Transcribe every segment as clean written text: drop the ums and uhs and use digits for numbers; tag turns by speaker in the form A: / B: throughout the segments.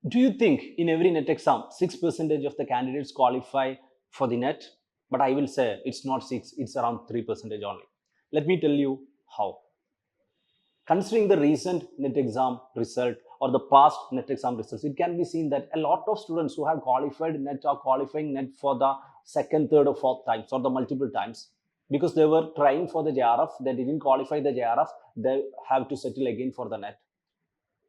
A: Do you think in every NET exam, 6% of the candidates qualify for the NET? But I will say it's not 6, it's around 3% only. Let me tell you how. Considering the recent NET exam result or the past NET exam results, it can be seen that a lot of students who have qualified NET are qualifying NET for the second, third, or fourth times or the multiple times because they were trying for the JRF, they didn't qualify the JRF, they have to settle again for the NET.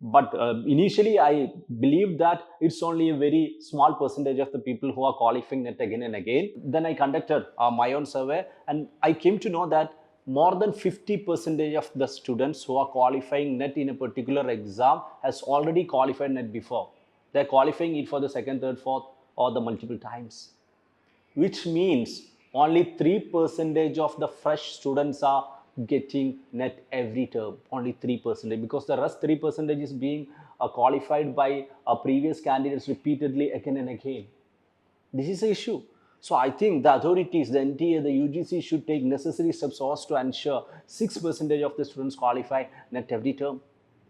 A: But initially I believed that it's only a very small percentage of the people who are qualifying NET again and again. Then I conducted my own survey and I came to know that more than 50% of the students who are qualifying NET in a particular exam has already qualified NET before. They're qualifying it for the second, third, fourth, or the multiple times, which means only 3% of the fresh students are getting NET every term. Only 3%, because the rest 3% is being qualified by previous candidates repeatedly again and again. This is the issue. So I think the authorities, the NTA, the UGC should take necessary steps also to ensure 6% of the students qualify NET every term.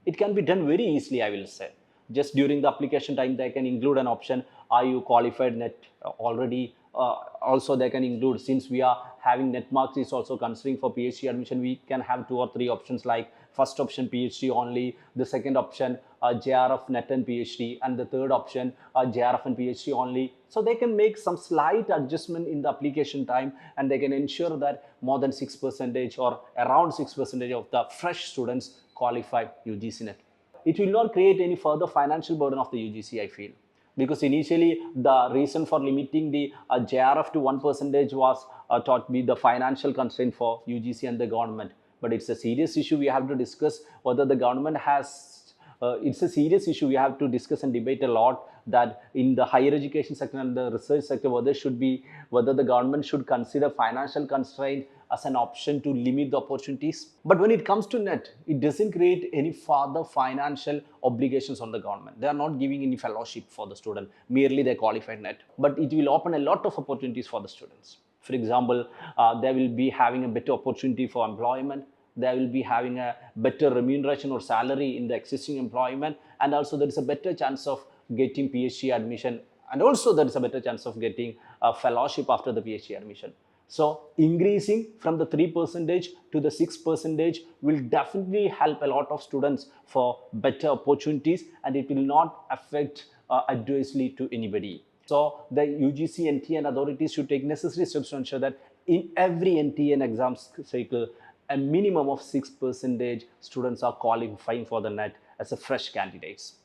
A: It can be done very easily, I will say. Just during the application time, they can include an option, are you qualified NET already? Also, they can include, since we are having NET marks is also considering for PhD admission, we can have 2 or 3 options, like first option PhD only, the second option JRF NET and PhD, and the third option JRF and PhD only. So they can make some slight adjustment in the application time, and they can ensure that more than 6% or around 6% of the fresh students qualify UGC NET. It will not create any further financial burden of the UGC, I feel, because initially the reason for limiting the JRF to 1% was thought to be the financial constraint for UGC and the government. But it's a serious issue. We have to discuss whether the government has. It's a serious issue. We have to discuss and debate a lot that in the higher education sector and the research sector, whether the government should consider financial constraint as an option to limit the opportunities. But when it comes to NET, it doesn't create any further financial obligations on the government. They are not giving any fellowship for the student, merely they qualified NET. But it will open a lot of opportunities for the students. For example, they will be having a better opportunity for employment. They will be having a better remuneration or salary in the existing employment. And also there is a better chance of getting PhD admission. And also there is a better chance of getting a fellowship after the PhD admission. So increasing from the 3% to the 6% will definitely help a lot of students for better opportunities, and it will not affect adversely to anybody. So the UGC, NTA and authorities should take necessary steps to ensure that in every NTA and exam cycle, a minimum of 6% students are qualifying for the NET as a fresh candidates.